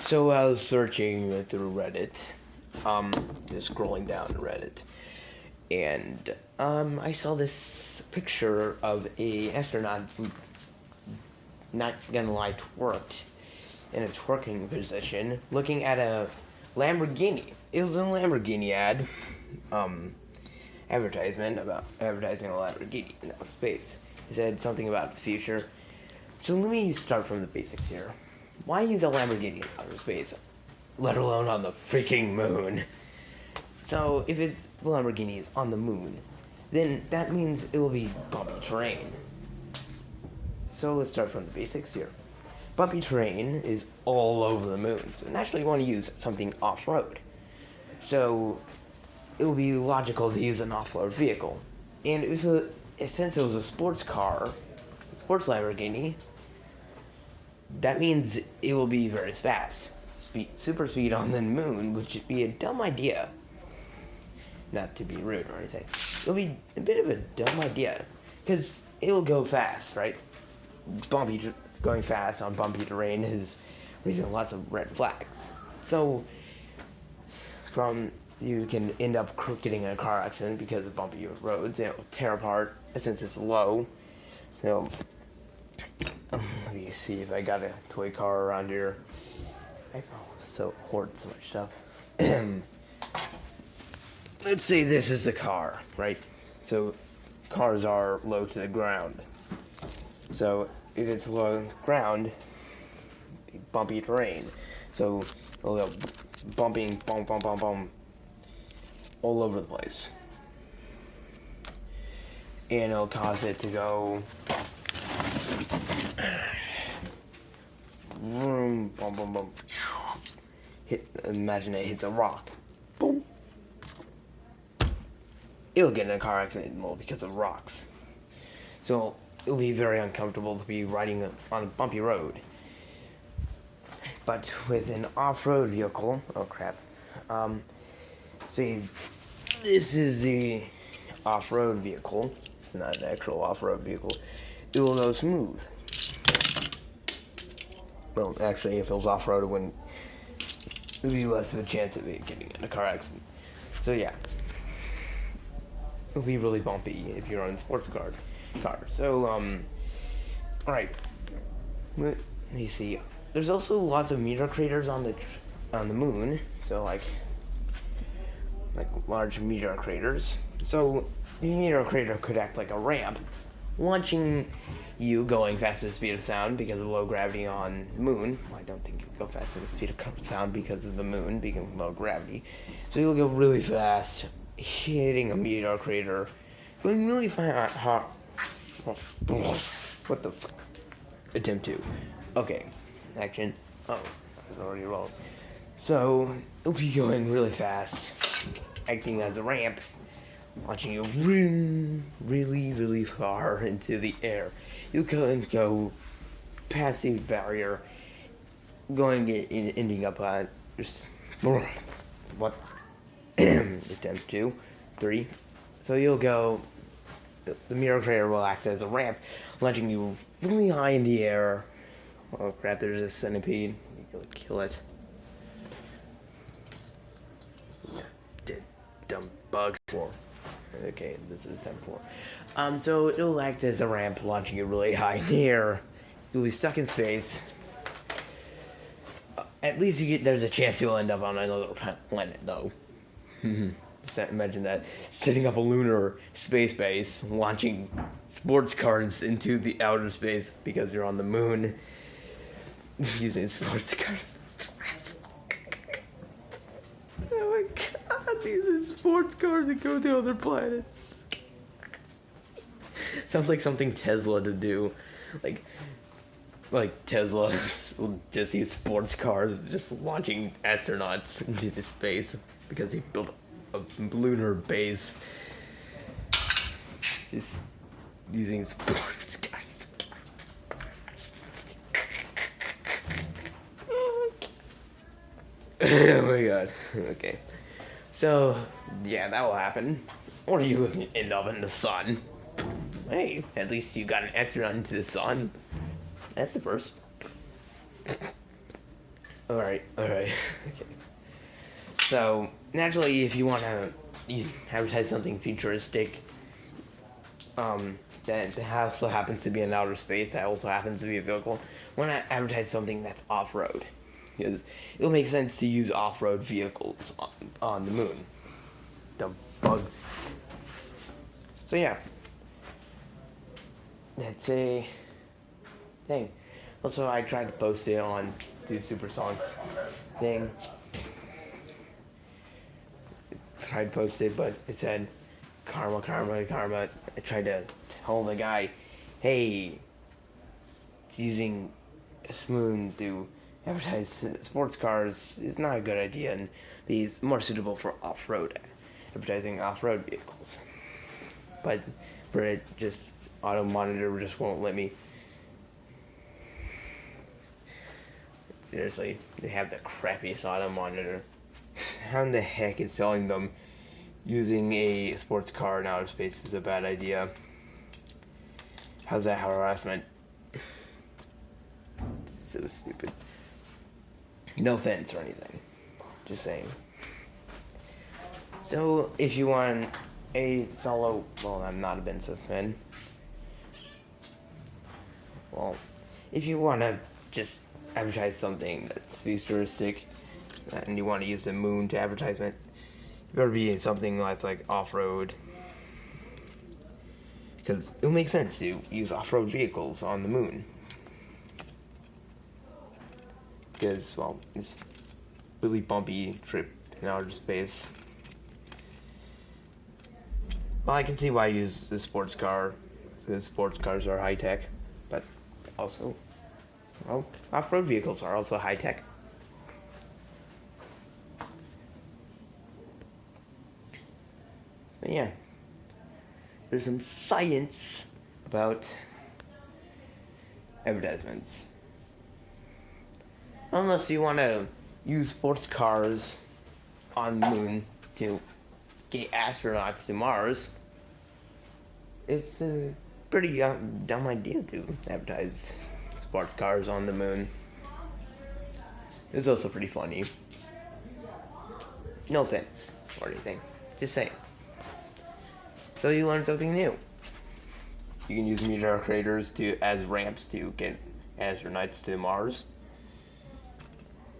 So I was searching through Reddit, just scrolling down Reddit, and I saw this picture of a astronaut, not gonna lie, twerked in a twerking position, looking at a Lamborghini. It was a Lamborghini ad, advertisement about advertising a Lamborghini in outer space. It said something about the future. So let me start from the basics here. Why use a Lamborghini in outer space, let alone on the freaking moon? So if it's Lamborghini is on the moon, then that means it will be bumpy terrain. So let's start from the basics here. Bumpy terrain is all over the moon, so naturally you want to use something off-road. So it would be logical to use an off-road vehicle. And since it was a sports car, a sports Lamborghini, that means it will be very fast. Super speed on the moon, which would be a dumb idea. Not to be rude or anything. It'll be a bit of a dumb idea. Because it'll go fast, right? Going fast on bumpy terrain is raising lots of red flags. So, you can end up getting in a car accident because of bumpy roads. It'll tear apart since it's low. So, let me see if I got a toy car around here. I hoard so much stuff. Let's say this is a car, right? So cars are low to the ground. So if it's low to the ground, bumpy terrain. So it'll go bumping, bum, bum, bum, bum, all over the place. And it'll cause it to go vroom, bum, bum, bum. Imagine it hits a rock. Boom. It'll get in a car accident more because of rocks. So it'll be very uncomfortable to be riding on a bumpy road. But with an off-road vehicle, oh crap. See, this is the off-road vehicle. It's not an actual off-road vehicle. It will go smooth. Well, actually, if it was off-road, it would be less of a chance of it getting in a car accident. So yeah. It'll be really bumpy if you're on a sports car. So, alright. Let me see. There's also lots of meteor craters on the moon. So, like large meteor craters. So, the meteor crater could act like a ramp, launching you going faster than the speed of sound because of low gravity on the moon. Well, I don't think you'll go faster than the speed of sound because of the moon, because of low gravity. So you'll go really fast, hitting a meteor crater, going really fast. What the fuck? Attempt 2. Okay. Action. Oh, I was already wrong. So, it'll be going really fast, acting as a ramp, launching you really, really far into the air. You can go past the barrier, ending up on what? Attempt 2, 3. So you'll go. The meteor crater will act as a ramp, launching you really high in the air. Oh crap! There's a centipede. You go kill it. Dead dumb bugs. 4. Okay, this is time 4. So it'll act as a ramp, launching you really high in the air. You'll be stuck in space. At least there's a chance you'll end up on another planet, though. Imagine that. Setting up a lunar space base, launching sports cars into the outer space because you're on the moon. Using sports cars. Oh my god, using sports cars to go to other planets. Sounds like something Tesla to do. Like Tesla will just use sports cars, just launching astronauts into the space because he built a lunar base. Just using sports cars. Oh my god. Okay. So, yeah, that will happen. Or you end up in the sun. Hey, at least you got an astronaut into the sun. That's the first. Alright. Okay. So, naturally, if you want to advertise something futuristic, that also happens to be in outer space, that also happens to be a vehicle, want to advertise something that's off-road. Because it'll make sense to use off-road vehicles on the moon. The bugs. So yeah. That's a thing. Also, I tried to post it on the Supersonics thing. Tried to post it, but it said karma, karma, karma. I tried to tell the guy, hey, using a spoon to advertise sports cars is not a good idea, and he's more suitable for off-road, advertising off-road vehicles. But for it, just auto monitor just won't let me. Seriously, they have the crappiest auto monitor. How in the heck is telling them using a sports car in outer space is a bad idea? How's that harassment? So stupid. No offense or anything. Just saying. So, if you want a fellow... Well, I'm not a businessman. Well, if you want to just advertise something that's futuristic and you want to use the moon to advertisement, you better be in something that's like off-road. Because it'll make sense to use off-road vehicles on the moon. Because, well, it's a really bumpy trip in outer space. Well, I can see why I use the sports car, because sports cars are high-tech, but also, well, off-road vehicles are also high-tech. But yeah, there's some science about advertisements. Unless you want to use sports cars on the moon to get astronauts to Mars, it's a pretty dumb idea to advertise sports cars on the moon. It's also pretty funny. No offense or anything. Just saying. So you learn something new. You can use meteor craters as ramps to get astronauts to Mars.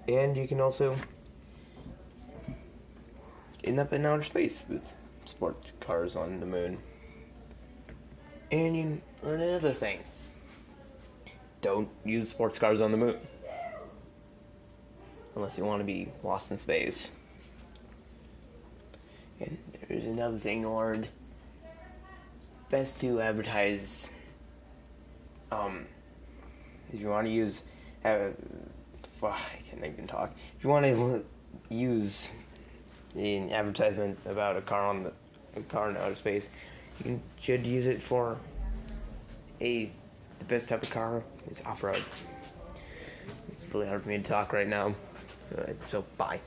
And you can also end up in outer space with sports cars on the moon. And you learn another thing. Don't use sports cars on the moon. Unless you want to be lost in space. And there's another thing you learned. Best to advertise, if you want to use, I can't even talk. If you want to use an advertisement about a car in outer space, should use it for the best type of car is off-road. It's really hard for me to talk right now, so bye.